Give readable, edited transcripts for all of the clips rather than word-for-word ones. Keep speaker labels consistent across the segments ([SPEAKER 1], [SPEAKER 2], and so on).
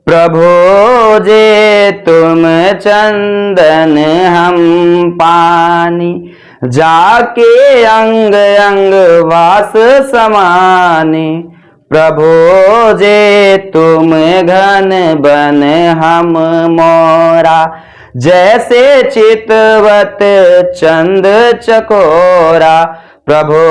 [SPEAKER 1] प्रभो जे तुम चंदन हम पानी, जाके अंग अंग वास समानी। प्रभो जे तुम घन बन हम मोरा, जैसे चितवत चंद चकोरा। प्रभो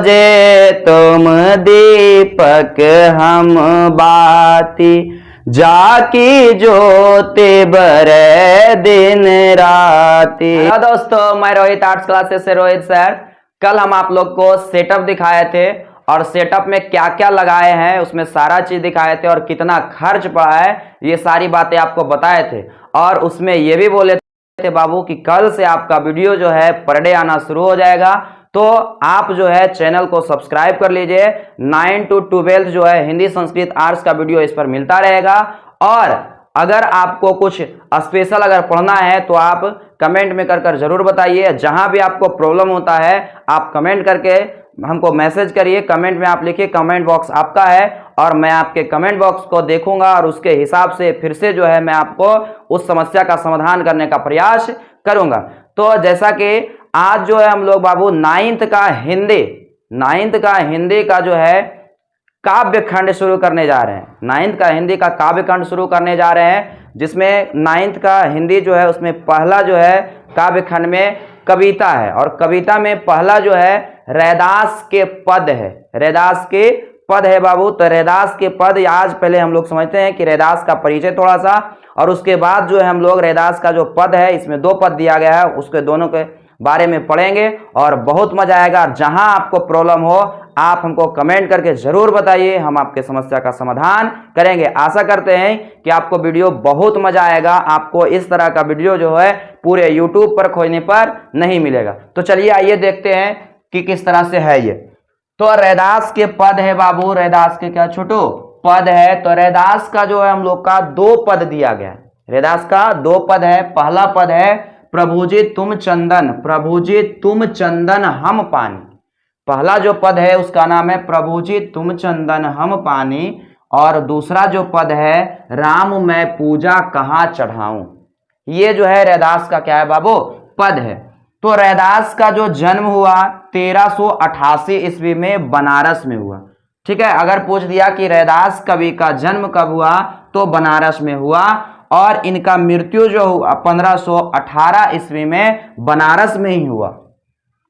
[SPEAKER 1] जे तुम दीपक हम बाती, जाकी ज्योति बरे दिन राती। हेलो दोस्तों, मैं रोहित आर्ट्स क्लासेस से रोहित सर। कल हम आप लोग को सेटअप दिखाए थे और सेटअप में क्या क्या लगाए हैं उसमें सारा चीज दिखाए थे और कितना खर्च पड़ा है ये सारी बातें आपको बताए थे। और उसमें ये भी बोले थे बाबू कि कल से आपका वीडियो जो है पर डे आना शुरू हो जाएगा, तो आप जो है चैनल को सब्सक्राइब कर लीजिए। 9 to 12 जो है हिंदी संस्कृत आर्ट्स का वीडियो इस पर मिलता रहेगा। और अगर आपको कुछ स्पेशल अगर पढ़ना है तो आप कमेंट में कर जरूर बताइए। जहां भी आपको प्रॉब्लम होता है आप कमेंट करके हमको मैसेज करिए। कमेंट में आप लिखिए, कमेंट बॉक्स आपका है और मैं आपके कमेंट बॉक्स को देखूंगा और उसके हिसाब से फिर से जो है मैं आपको उस समस्या का समाधान करने का प्रयास करूंगा। तो जैसा कि आज जो है हम लोग बाबू नाइन्थ का हिंदी का जो है काव्य खंड शुरू करने जा रहे हैं। नाइन्थ का हिंदी का काव्य खंड शुरू करने जा रहे हैं, जिसमें नाइन्थ का हिंदी जो है उसमें पहला जो है काव्य खंड में कविता है। और कविता में पहला जो है रैदास के पद है। रैदास के पद है बाबू। तो रैदास के पद आज पहले हम लोग समझते हैं कि रैदास का परिचय थोड़ा सा, और उसके बाद जो है हम लोग रैदास का जो पद है, इसमें 2 पद दिया गया है, उसके दोनों के बारे में पढ़ेंगे और बहुत मजा आएगा। जहां आपको प्रॉब्लम हो आप हमको कमेंट करके जरूर बताइए, हम आपके समस्या का समाधान करेंगे। आशा करते हैं कि आपको वीडियो बहुत मजा आएगा। आपको इस तरह का वीडियो जो है पूरे यूट्यूब पर खोजने पर नहीं मिलेगा। तो चलिए आइए देखते हैं कि किस तरह से है ये। तो रैदास के पद है बाबू। रैदास के क्या छोटू पद है। तो रैदास का जो है हम लोग का 2 पद दिया गया है। रैदास का 2 पद है। पहला पद है प्रभुजी तुम चंदन, प्रभुजी तुम चंदन हम पानी। पहला जो पद है उसका नाम है प्रभुजी तुम चंदन हम पानी। और दूसरा जो पद है राम मैं पूजा कहाँ चढ़ाऊं। ये जो है रैदास का क्या है बाबू पद है। तो रैदास का जो जन्म हुआ 1388 ईस्वी में बनारस में हुआ। ठीक है, अगर पूछ दिया कि रैदास कवि का जन्म कब हुआ तो बनारस में हुआ। और इनका मृत्यु जो हुआ 1518 ईस्वी में बनारस में ही हुआ।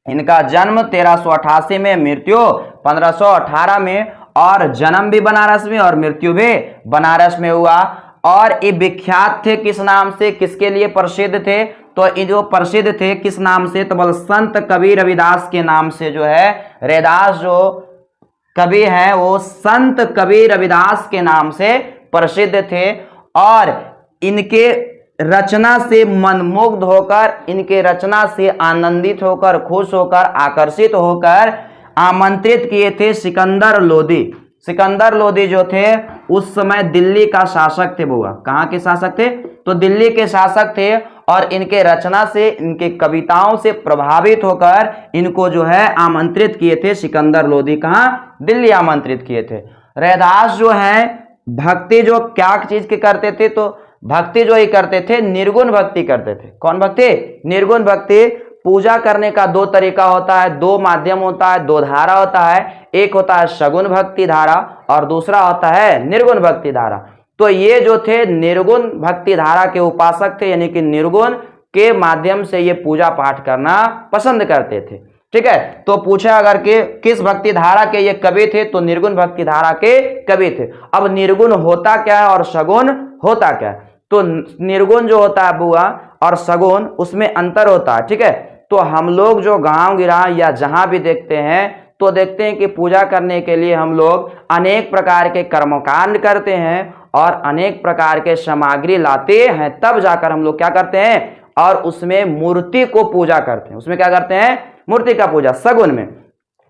[SPEAKER 1] इनका जन्म 1388 में, मृत्यु 1518 में, और जन्म भी बनारस में और मृत्यु भी बनारस में हुआ। और ये विख्यात थे किस नाम से, किसके लिए प्रसिद्ध थे? तो ये जो प्रसिद्ध थे किस नाम से, तो बोल संत कवि रविदास के नाम से जो है रैदास जो कवि हैं वो संत कवि रविदास के नाम से प्रसिद्ध थे। और इनके रचना से मनमुग्ध होकर, इनके रचना से आनंदित होकर, खुश होकर, आकर्षित होकर आमंत्रित किए थे सिकंदर लोदी। सिकंदर लोदी जो थे उस समय दिल्ली का शासक थे। बुआ कहाँ के शासक थे? तो दिल्ली के शासक थे। और इनके रचना से, इनके कविताओं से प्रभावित होकर इनको जो है आमंत्रित किए थे सिकंदर लोदी। कहाँ? दिल्ली आमंत्रित किए थे। रैदास जो है भक्ति जो क्या चीज के करते थे, तो भक्ति जो ही करते थे निर्गुण भक्ति करते थे। कौन भक्ति? निर्गुण भक्ति। पूजा करने का 2 तरीका होता है, 2 माध्यम होता है, 2 धारा होता है। एक होता है सगुण भक्ति धारा और दूसरा होता है निर्गुण भक्ति धारा। तो ये जो थे निर्गुण भक्ति धारा के उपासक थे, यानी कि निर्गुण के माध्यम से ये पूजा पाठ करना पसंद करते थे। ठीक है, तो पूछा अगर कि किस भक्ति धारा के ये कवि थे, तो निर्गुण भक्ति धारा के कवि थे। अब निर्गुण होता क्या है और सगुण होता क्या है? तो निर्गुण जो होता है बुआ और सगुण उसमें अंतर होता है। ठीक है, तो हम लोग जो गांव गिरां या जहां भी देखते हैं तो देखते हैं कि पूजा करने के लिए हम लोग अनेक प्रकार के कर्मकांड करते हैं और अनेक प्रकार के सामग्री लाते हैं, तब जाकर हम लोग क्या करते हैं और उसमें मूर्ति को पूजा करते हैं। उसमें क्या करते हैं? मूर्ति का पूजा। सगुन में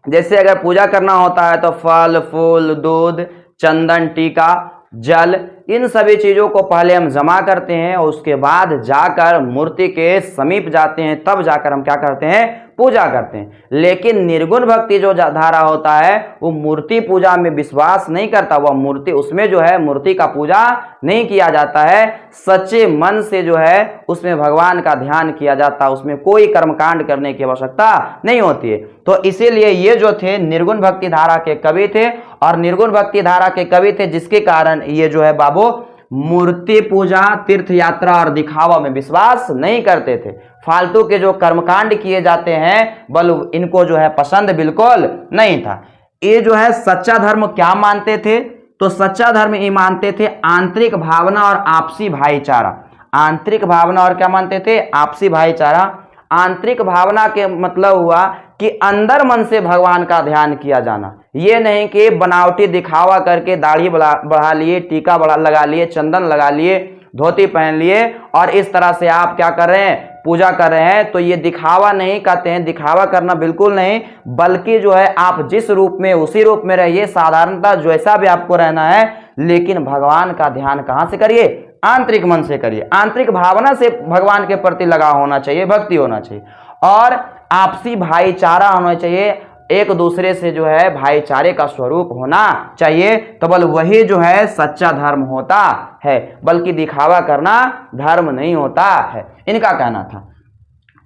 [SPEAKER 1] जैसे अगर पूजा करना होता है तो फल फूल दूध चंदन टीका जल इन सभी चीजों को पहले हम जमा करते हैं और उसके बाद जाकर मूर्ति के समीप जाते हैं, तब जाकर हम क्या करते हैं, पूजा करते हैं। लेकिन निर्गुण भक्ति जो धारा होता है वो मूर्ति पूजा में विश्वास नहीं करता, वह मूर्ति, उसमें जो है मूर्ति का पूजा नहीं किया जाता है, सच्चे मन से जो है उसमें भगवान का ध्यान किया जाता है, उसमें कोई कर्मकांड करने की आवश्यकता नहीं होती है। तो इसीलिए ये जो थे निर्गुण भक्ति धारा के कवि थे, और निर्गुण भक्ति धारा के कवि थे जिसके कारण ये जो है बाबू मूर्ति पूजा, तीर्थ यात्रा और दिखावा में विश्वास नहीं करते थे। फालतू के जो कर्मकांड किए जाते हैं बल इनको जो है पसंद बिल्कुल नहीं था। ये जो है सच्चा धर्म क्या मानते थे, तो सच्चा धर्म ये मानते थे आंतरिक भावना और आपसी भाईचारा। आंतरिक भावना और क्या मानते थे, आपसी भाईचारा। आंतरिक भावना के मतलब हुआ कि अंदर मन से भगवान का ध्यान किया जाना, ये नहीं कि बनावटी दिखावा करके दाढ़ी बढ़ा लिए, टीका लगा लिए, चंदन लगा लिए, धोती पहन लिए और इस तरह से आप क्या कर रहे हैं, पूजा कर रहे हैं। तो ये दिखावा नहीं कहते हैं, दिखावा करना बिल्कुल नहीं, बल्कि जो है आप जिस रूप में उसी रूप में रहिए, साधारणतः जैसा भी आपको रहना है, लेकिन भगवान का ध्यान कहाँ से करिए, आंतरिक मन से करिए। आंतरिक भावना से भगवान के प्रति लगाव होना चाहिए, भक्ति होना चाहिए, और आपसी भाईचारा होना चाहिए, एक दूसरे से जो है भाईचारे का स्वरूप होना चाहिए। तो बल वही जो है सच्चा धर्म होता है, बल्कि दिखावा करना धर्म नहीं होता है, इनका कहना था।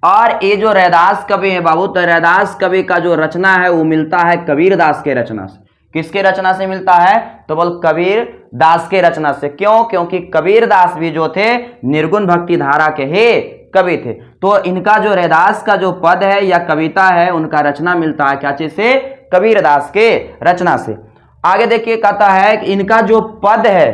[SPEAKER 1] और ये जो रैदास कवि है बाबू, तो रैदास कवि का जो रचना है वो मिलता है कबीर दास के रचना से। किसके रचना से मिलता है, तो बोल कबीर दास के रचना से। क्यों, क्योंकि कबीर दास भी जो थे निर्गुण भक्ति धारा के ही कवि थे। तो इनका जो रैदास का जो पद है या कविता है, उनका रचना मिलता है क्या चीज से, कबीर दास के रचना से। आगे देखिए कहता है कि इनका जो पद है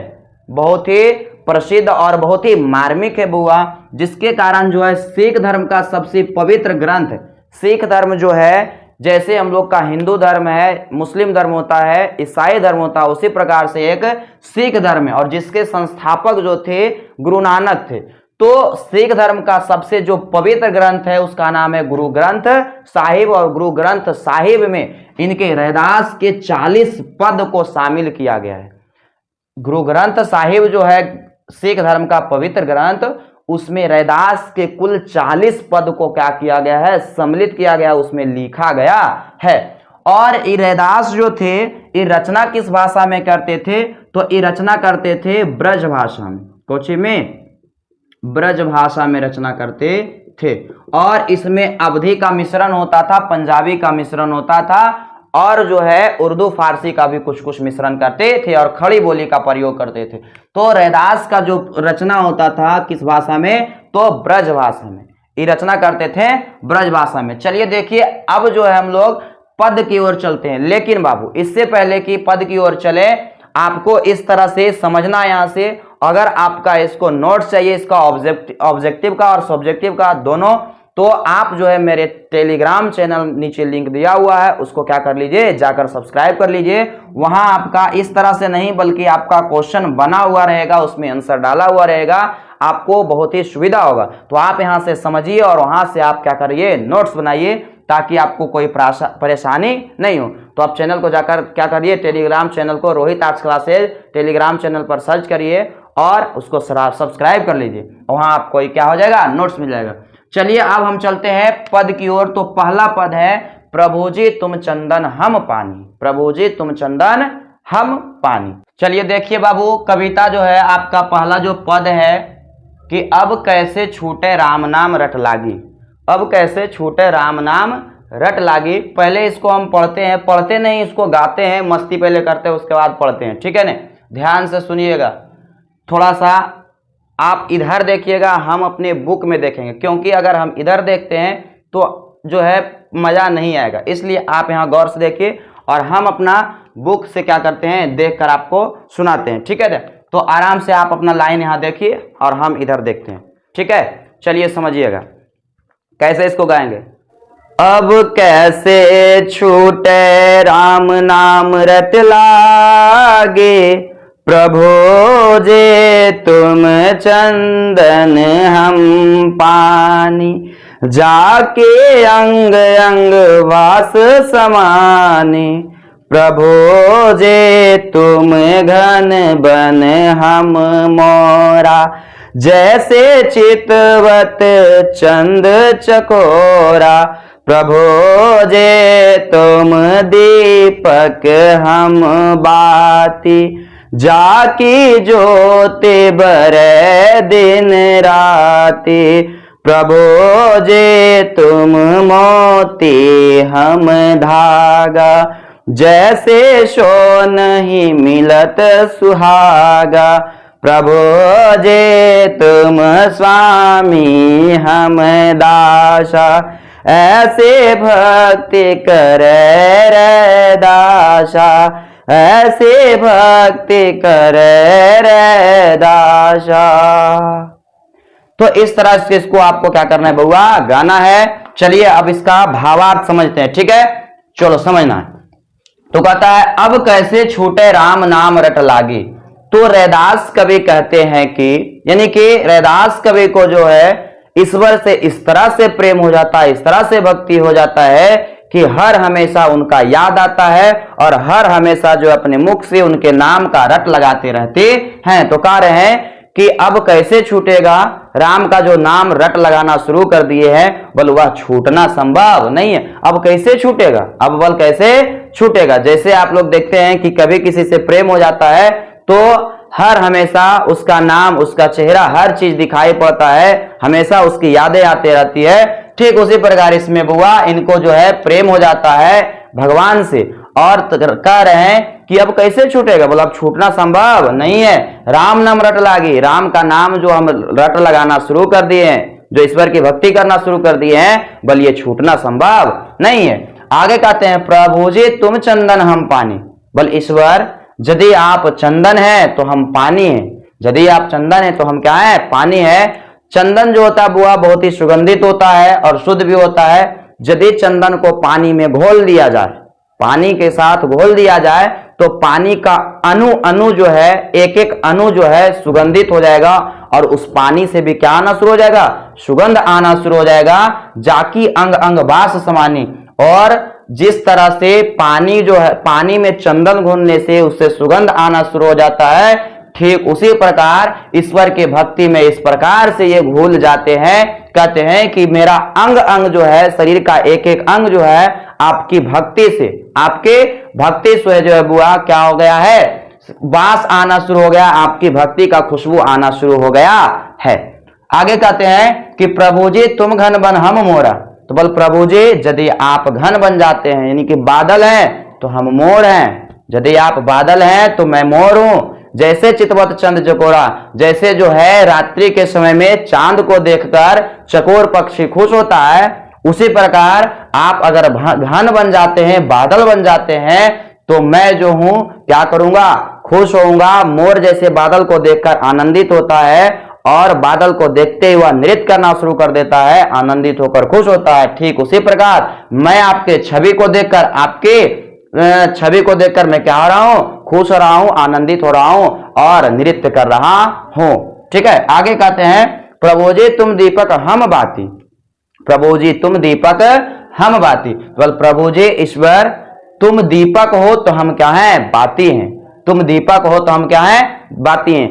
[SPEAKER 1] बहुत ही प्रसिद्ध और बहुत ही मार्मिक है बुआ, जिसके कारण जो है सिख धर्म का सबसे पवित्र ग्रंथ, सिख धर्म जो है जैसे हम लोग का हिंदू धर्म है, मुस्लिम धर्म होता है, ईसाई धर्म होता है, उसी प्रकार से एक सिख धर्म है, और जिसके संस्थापक जो थे गुरु नानक थे। तो सिख धर्म का सबसे जो पवित्र ग्रंथ है उसका नाम है गुरु ग्रंथ साहिब, और गुरु ग्रंथ साहिब में इनके रैदास के 40 पद को शामिल किया गया है। गुरु ग्रंथ साहिब जो है सिख धर्म का पवित्र ग्रंथ, उसमें रैदास के कुल 40 पद को क्या किया गया है, सम्मिलित किया गया, उसमें लिखा गया है। और ये रैदास जो थे ये रचना किस भाषा में करते थे, तो ये रचना करते थे ब्रज भाषा में। कोची में, ब्रज भाषा में रचना करते थे, और इसमें अवधी का मिश्रण होता था, पंजाबी का मिश्रण होता था, और जो है उर्दू फारसी का भी कुछ कुछ मिश्रण करते थे, और खड़ी बोली का प्रयोग करते थे। तो रैदास का जो रचना होता था किस भाषा में, तो ब्रज भाषा में ये रचना करते थे, ब्रज भाषा में। चलिए देखिए अब जो है हम लोग पद की ओर चलते हैं। लेकिन बाबू इससे पहले कि पद की ओर चले, आपको इस तरह से समझना, यहाँ से अगर आपका इसको नोट्स चाहिए, इसका ऑब्जेक्टिव का और सब्जेक्टिव का दोनों, तो आप जो है मेरे टेलीग्राम चैनल नीचे लिंक दिया हुआ है, उसको क्या कर लीजिए, जाकर सब्सक्राइब कर लीजिए। वहां आपका इस तरह से नहीं बल्कि आपका क्वेश्चन बना हुआ रहेगा, उसमें आंसर डाला हुआ रहेगा, आपको बहुत ही सुविधा होगा। तो आप यहां से समझिए और वहां से आप क्या करिए, नोट्स बनाइए, ताकि आपको कोई परेशानी नहीं हो। तो आप चैनल को जाकर क्या करिए, टेलीग्राम चैनल को Rohit arts classes Telegram channel पर सर्च करिए और उसको सब्सक्राइब कर लीजिए, वहां आपको क्या हो जाएगा, नोट्स मिल जाएगा। चलिए अब हम चलते हैं पद की ओर। तो पहला पद है प्रभु जी तुम चंदन हम पानी, प्रभु जी तुम चंदन हम पानी। चलिए देखिए बाबू, कविता जो है आपका पहला जो पद है कि अब कैसे छूटे राम नाम रट लागी, अब कैसे छूटे राम नाम रट लागी। पहले इसको हम पढ़ते हैं, पढ़ते नहीं इसको गाते हैं, मस्ती पहले करते हैं उसके बाद पढ़ते हैं, ठीक है ना। ध्यान से सुनिएगा, थोड़ा सा आप इधर देखिएगा, हम अपने बुक में देखेंगे, क्योंकि अगर हम इधर देखते हैं तो जो है मज़ा नहीं आएगा, इसलिए आप यहाँ गौर से देखिए और हम अपना बुक से क्या करते हैं, देखकर आपको सुनाते हैं, ठीक है। तो आराम से आप अपना लाइन यहाँ देखिए और हम इधर देखते हैं, ठीक है। चलिए समझिएगा कैसे इसको गाएंगे। अब कैसे छूटे राम नाम रट लागे, प्रभु जे तुम चंदन हम पानी, जाके अंग अंग वास समानी, प्रभु जे तुम घन बन हम मोरा, जैसे चितवत चंद चकोरा। प्रभु जे तुम दीपक हम बाती, जाकी ज्योति बरे दिन राती। प्रभु जे तुम मोती हम धागा, जैसे शो नहीं मिलत सुहागा। प्रभु जे तुम स्वामी हम दासा, ऐसे भक्ति करे रे दासा, ऐसे भक्ति करे रे दासा। तो इस तरह से इसको आपको क्या करना है बउआ, गाना है। चलिए अब इसका भावार्थ समझते हैं, ठीक है, चलो समझना है। तो कहता है अब कैसे छूटे राम नाम रट लागी। तो रैदास कवि कहते हैं कि यानी कि रैदास कवि को जो है ईश्वर से इस तरह से प्रेम हो जाता है, इस तरह से भक्ति हो जाता है कि हर हमेशा उनका याद आता है और हर हमेशा जो अपने मुख से उनके नाम का रट लगाते रहते हैं। तो कह रहे हैं कि अब कैसे छूटेगा, राम का जो नाम रट लगाना शुरू कर दिए हैं, बल वह छूटना संभव नहीं है। अब कैसे छूटेगा, अब बल कैसे छूटेगा। जैसे आप लोग देखते हैं कि कभी किसी से प्रेम हो जाता है तो हर हमेशा उसका नाम, उसका चेहरा, हर चीज दिखाई पड़ता है, हमेशा उसकी यादें आती रहती है। ठीक उसी प्रकार इसमें बुआ इनको जो है प्रेम हो जाता है भगवान से और कह रहे हैं कि अब कैसे छूटेगा, बोला अब छूटना संभव नहीं है। राम नाम रट लागी, राम का नाम जो हम रट लगाना शुरू कर दिए हैं, जो ईश्वर की भक्ति करना शुरू कर दिए हैं, बल ये छूटना संभव नहीं है। आगे कहते हैं प्रभु जी तुम चंदन हम पानी। बल ईश्वर यदि आप चंदन है तो हम पानी है, यदि आप चंदन है तो हम क्या है, पानी है। चंदन जो होता है बुआ बहुत ही सुगंधित होता है और शुद्ध भी होता है। यदि चंदन को पानी में घोल दिया जाए, पानी के साथ घोल दिया जाए तो पानी का अणु अणु जो है, एक एक अणु जो है सुगंधित हो जाएगा और उस पानी से भी क्या आना शुरू हो जाएगा, सुगंध आना शुरू हो जाएगा। जाकी अंग अंग वास समानी। और जिस तरह से पानी जो है, पानी में चंदन घुलने से उससे सुगंध आना शुरू हो जाता है, ठीक उसी प्रकार ईश्वर के भक्ति में इस प्रकार से ये घुल जाते हैं। कहते हैं कि मेरा अंग अंग जो है, शरीर का एक एक अंग जो है आपकी भक्ति से, आपके भक्ति से जो है बुआ क्या हो गया है, वास आना शुरू हो गया, आपकी भक्ति का खुशबू आना शुरू हो गया है। आगे कहते हैं कि प्रभु जी तुम घन बन हम मोरा। तो बोल प्रभु जी यदि आप घन बन जाते हैं, यानी कि बादल हैं तो हम मोर हैं, यदि आप बादल हैं तो मैं मोर हूं। जैसे चितवत चंद चकोरा, जैसे जो है रात्रि के समय में चांद को देखकर चकोर पक्षी खुश होता है, उसी प्रकार आप अगर घन बन जाते हैं, बादल बन जाते हैं, तो मैं जो हूं क्या करूंगा, खुश होऊंगा। मोर जैसे बादल को देखकर आनंदित होता है और बादल को देखते ही वह नृत्य करना शुरू कर देता है, आनंदित होकर खुश होता है। ठीक उसी प्रकार मैं आपके छवि को देखकर, आपके छवि को देखकर मैं क्या हो रहा हूं, खुश हो रहा हूं, आनंदित हो रहा हूं और नृत्य कर रहा हूं। ठीक है, आगे कहते हैं प्रभु जी तुम दीपक हम बाती। प्रभु जी तुम दीपक हम बाती। बोल प्रभु जी ईश्वर तुम दीपक हो तो हम क्या हैं, बाती हैं। तुम दीपक हो तो हम क्या हैं, बाती हैं।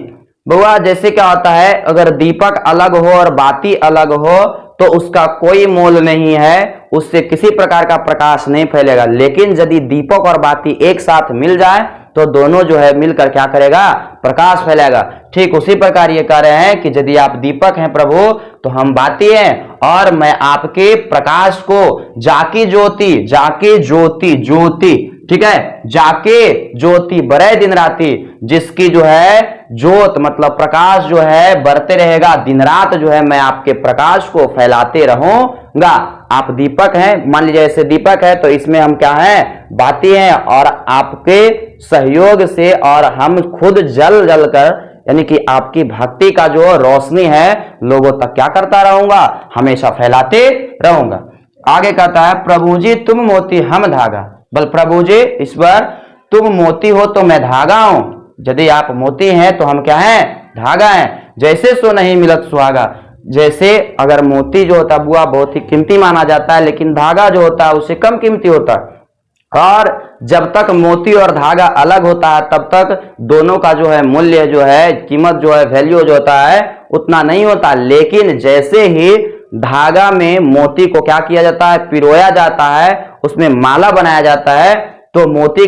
[SPEAKER 1] बुआ जैसे क्या होता है, अगर दीपक अलग हो और बाती अलग हो तो उसका कोई मोल नहीं है, उससे किसी प्रकार का प्रकाश नहीं फैलेगा। लेकिन यदि दीपक और बाती एक साथ मिल जाए तो दोनों जो है मिलकर क्या करेगा, प्रकाश फैलेगा। ठीक उसी प्रकार ये कह रहे हैं कि यदि आप दीपक हैं प्रभु तो हम बाती हैं और मैं आपके प्रकाश को जाकी ज्योति, जाके ज्योति, ज्योति, ठीक है, जाके ज्योति बरे दिन राती, जिसकी जो है ज्योत मतलब प्रकाश जो है बढ़ते रहेगा, दिन रात जो है मैं आपके प्रकाश को फैलाते रहूंगा। आप दीपक हैं, मान लीजिए ऐसे दीपक है तो इसमें हम क्या हैं, बाती हैं और आपके सहयोग से और हम खुद जल जल कर, यानी कि आपकी भक्ति का जो रोशनी है लोगों तक क्या करता रहूंगा, हमेशा फैलाते रहूंगा। आगे कहता है प्रभु जी तुम मोती हम धागा। बल प्रभु जी ईश्वर तुम मोती हो तो मैं धागा हूं, यदि आप मोती हैं तो हम क्या हैं, धागा हैं। जैसे सो नहीं मिलत सुहागा, जैसे अगर मोती जो होता बुआ बहुत ही कीमती माना जाता है, लेकिन धागा जो होता है उससे कम कीमती होता है। और जब तक मोती और धागा अलग होता है तब तक दोनों का जो है मूल्य जो है, कीमत जो है, वैल्यू जो होता है उतना नहीं होता। लेकिन जैसे ही धागा में मोती को क्या किया जाता है, पिरोया जाता है, उसमें माला बनाया जाता है, तो मोती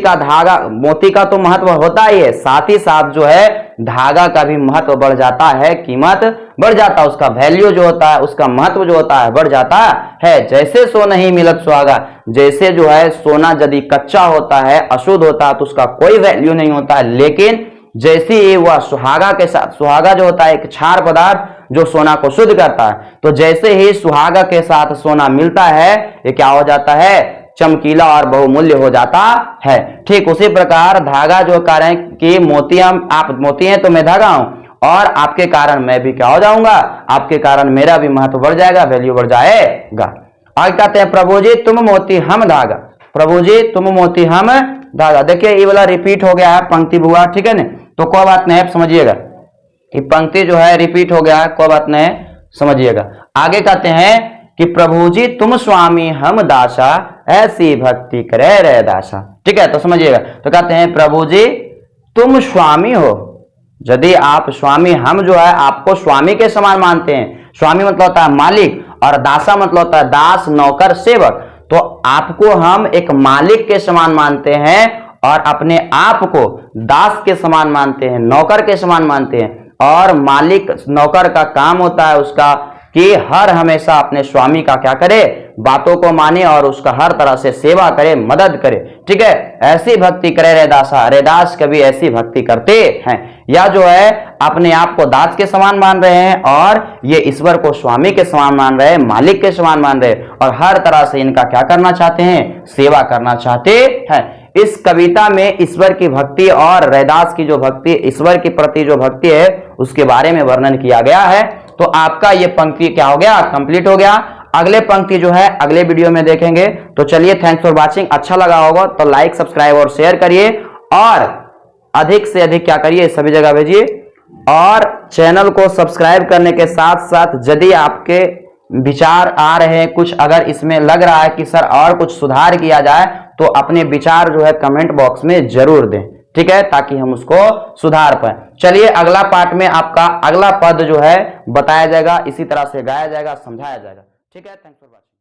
[SPEAKER 1] का तो महत्व होता ही है, साथ ही साथ जो है धागा का भी महत्व बढ़ जाता है, कीमत बढ़ जाता है, उसका वैल्यू जो होता है, उसका महत्व जो होता है बढ़ जाता है। जैसे सोना ही मिलत सुहागा, जैसे जो है सोना यदि कच्चा होता है, अशुद्ध होता है, तो उसका कोई वैल्यू नहीं होता है। लेकिन जैसे ही वह सुहागा के साथ, सुहागा जो होता है एक क्षार पदार्थ जो सोना को शुद्ध करता है, तो जैसे ही सुहागा के साथ सोना मिलता है, ये क्या हो जाता है, चमकीला और बहुमूल्य हो जाता है। ठीक उसी प्रकार धागा जो कारण कि मोती, आप मोती हैं तो मैं धागा हूं, और आपके कारण मैं भी क्या हो जाऊंगा, आपके कारण मेरा भी महत्व बढ़ जाएगा, वैल्यू बढ़ जाएगा। आगे कहते हैं प्रभु जी तुम मोती हम धागा, प्रभु जी तुम मोती हम धागा। देखिए ये वाला रिपीट हो गया है पंक्ति हुआ, ठीक है ना, तो कोई बात नहीं, आप समझिएगा कि पंक्ति जो है रिपीट हो गया है, कोई बात नहीं, समझिएगा। आगे कहते हैं कि प्रभु जी तुम स्वामी हम दासा, ऐसी भक्ति करे रे दासा। ठीक है, तो समझिएगा। तो कहते हैं प्रभु जी तुम स्वामी हो, यदि आप स्वामी, हम जो है आपको स्वामी के समान मानते हैं। स्वामी मतलब होता है मालिक, और दासा मतलब होता है दास, नौकर, सेवक। तो आपको हम एक मालिक के समान मानते हैं और अपने आप को दास के समान मानते हैं, नौकर के समान मानते हैं। और मालिक नौकर का काम होता है उसका कि हर हमेशा अपने स्वामी का क्या करे, बातों को माने और उसका हर तरह से सेवा करे, मदद करे। ठीक है, ऐसी भक्ति करे रे दासा, रे दास कभी ऐसी भक्ति करते हैं। या जो है अपने आप को दास के समान मान रहे हैं और ये ईश्वर को स्वामी के समान मान रहे हैं, मालिक के समान मान रहे हैं, और हर तरह से इनका क्या करना चाहते हैं, सेवा करना चाहते हैं। इस कविता में ईश्वर की भक्ति और रैदास की जो भक्ति, ईश्वर के प्रति जो भक्ति है, उसके बारे में वर्णन किया गया है। तो आपका ये पंक्ति क्या हो गया, कंप्लीट हो गया। अगले पंक्ति जो है अगले वीडियो में देखेंगे। तो चलिए, थैंक्स फॉर वॉचिंग। अच्छा लगा होगा तो लाइक, सब्सक्राइब और शेयर करिए, और अधिक से अधिक क्या करिए, सभी जगह भेजिए। और चैनल को सब्सक्राइब करने के साथ साथ यदि आपके विचार आ रहे हैं, कुछ अगर इसमें लग रहा है कि सर और कुछ सुधार किया जाए, तो अपने विचार जो है कमेंट बॉक्स में जरूर दें। ठीक है, ताकि हम उसको सुधार पाए। चलिए, अगला पार्ट में आपका अगला पद जो है बताया जाएगा, इसी तरह से गाया जाएगा, समझाया जाएगा। ठीक है, थैंक्स फॉर वॉचिंग।